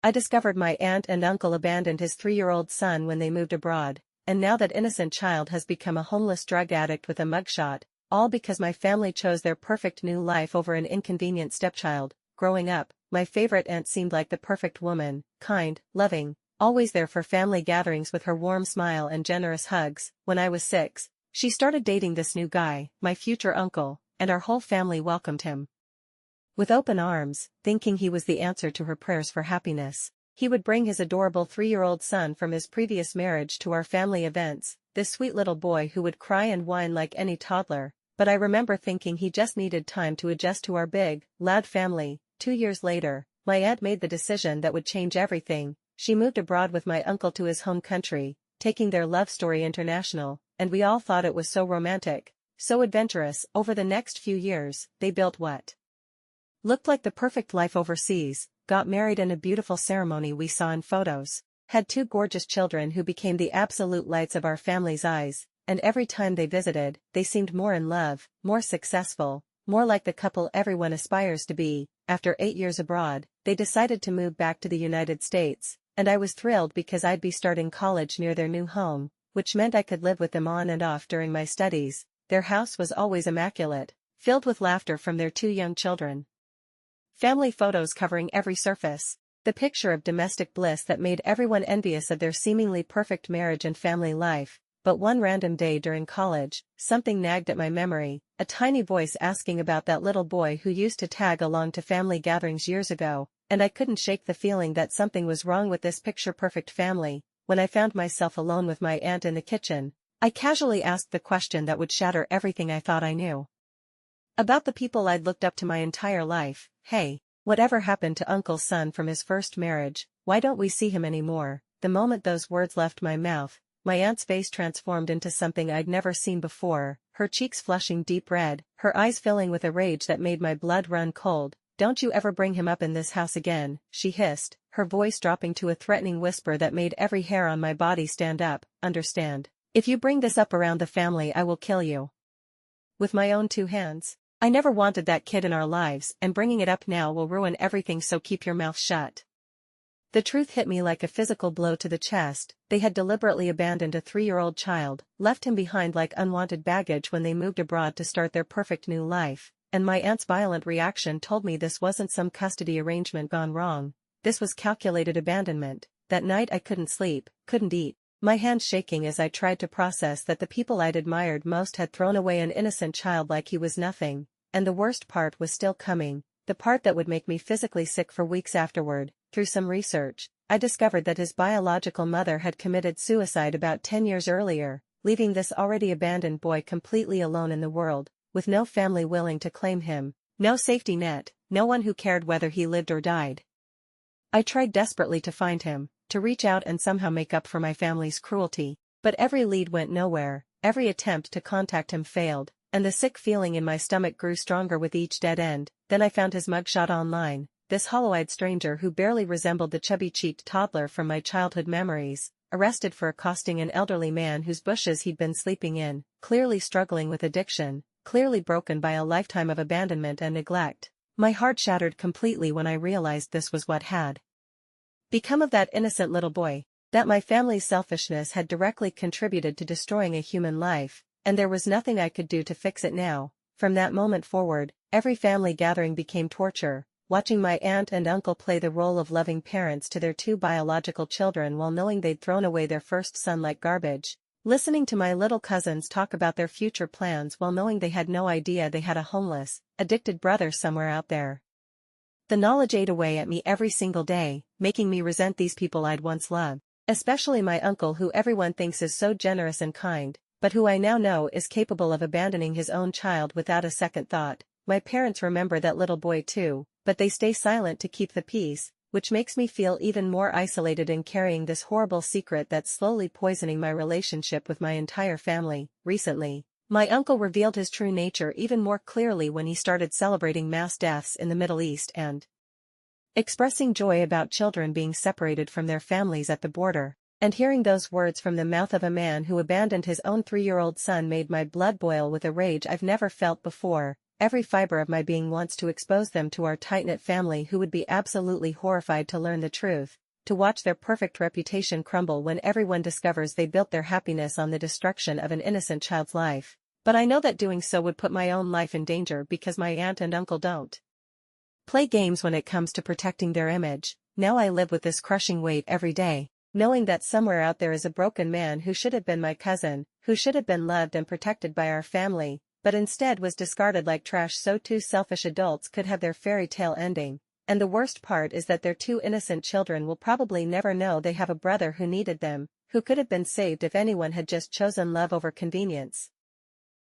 I discovered my aunt and uncle abandoned his 3-year-old son when they moved abroad, and now that innocent child has become a homeless drug addict with a mugshot, all because my family chose their perfect new life over an inconvenient stepchild. Growing up, my favorite aunt seemed like the perfect woman, kind, loving, always there for family gatherings with her warm smile and generous hugs. When I was 6, she started dating this new guy, my future uncle, and our whole family welcomed him with open arms, thinking he was the answer to her prayers for happiness. He would bring his adorable 3-year-old son from his previous marriage to our family events, this sweet little boy who would cry and whine like any toddler, but I remember thinking he just needed time to adjust to our big, loud family. 2 years later, my aunt made the decision that would change everything. She moved abroad with my uncle to his home country, taking their love story international, and we all thought it was so romantic, so adventurous. Over the next few years, they built what looked like the perfect life overseas, got married in a beautiful ceremony we saw in photos, had 2 gorgeous children who became the absolute lights of our family's eyes, and every time they visited, they seemed more in love, more successful, more like the couple everyone aspires to be. After 8 years abroad, they decided to move back to the United States, and I was thrilled because I'd be starting college near their new home, which meant I could live with them on and off during my studies. Their house was always immaculate, filled with laughter from their 2 young children. Family photos covering every surface, the picture of domestic bliss that made everyone envious of their seemingly perfect marriage and family life. But one random day during college, something nagged at my memory, a tiny voice asking about that little boy who used to tag along to family gatherings years ago, and I couldn't shake the feeling that something was wrong with this picture-perfect family. When I found myself alone with my aunt in the kitchen, I casually asked the question that would shatter everything I thought I knew about the people I'd looked up to my entire life. Hey, whatever happened to Uncle's son from his first marriage? Why don't we see him anymore? The moment those words left my mouth, my aunt's face transformed into something I'd never seen before, her cheeks flushing deep red, her eyes filling with a rage that made my blood run cold. Don't you ever bring him up in this house again, she hissed, her voice dropping to a threatening whisper that made every hair on my body stand up. Understand? If you bring this up around the family, I will kill you with my own 2 hands. I never wanted that kid in our lives, and bringing it up now will ruin everything, so keep your mouth shut. The truth hit me like a physical blow to the chest. They had deliberately abandoned a 3-year-old child, left him behind like unwanted baggage when they moved abroad to start their perfect new life, and my aunt's violent reaction told me this wasn't some custody arrangement gone wrong. This was calculated abandonment. That night I couldn't sleep, couldn't eat, my hands shaking as I tried to process that the people I'd admired most had thrown away an innocent child like he was nothing, and the worst part was still coming, the part that would make me physically sick for weeks afterward. Through some research, I discovered that his biological mother had committed suicide about 10 years earlier, leaving this already abandoned boy completely alone in the world, with no family willing to claim him, no safety net, no one who cared whether he lived or died. I tried desperately to find him, to reach out and somehow make up for my family's cruelty, but every lead went nowhere, every attempt to contact him failed, and the sick feeling in my stomach grew stronger with each dead end. Then I found his mugshot online, this hollow-eyed stranger who barely resembled the chubby-cheeked toddler from my childhood memories, arrested for accosting an elderly man whose bushes he'd been sleeping in, clearly struggling with addiction, clearly broken by a lifetime of abandonment and neglect. My heart shattered completely when I realized this was what had become of that innocent little boy, that my family's selfishness had directly contributed to destroying a human life, and there was nothing I could do to fix it now. From that moment forward, every family gathering became torture, watching my aunt and uncle play the role of loving parents to their 2 biological children while knowing they'd thrown away their first son like garbage, listening to my little cousins talk about their future plans while knowing they had no idea they had a homeless, addicted brother somewhere out there. The knowledge ate away at me every single day, making me resent these people I'd once loved, especially my uncle, who everyone thinks is so generous and kind, but who I now know is capable of abandoning his own child without a second thought. My parents remember that little boy too, but they stay silent to keep the peace, which makes me feel even more isolated in carrying this horrible secret that's slowly poisoning my relationship with my entire family. Recently, my uncle revealed his true nature even more clearly when he started celebrating mass deaths in the Middle East and expressing joy about children being separated from their families at the border. And hearing those words from the mouth of a man who abandoned his own 3-year-old son made my blood boil with a rage I've never felt before. every fiber of my being wants to expose them to our tight-knit family who would be absolutely horrified to learn the truth, to watch their perfect reputation crumble when everyone discovers they built their happiness on the destruction of an innocent child's life. But I know that doing so would put my own life in danger because my aunt and uncle don't play games when it comes to protecting their image. Now I live with this crushing weight every day, knowing that somewhere out there is a broken man who should have been my cousin, who should have been loved and protected by our family, but instead was discarded like trash so two selfish adults could have their fairy tale ending. And the worst part is that their two innocent children will probably never know they have a brother who needed them, who could have been saved if anyone had just chosen love over convenience.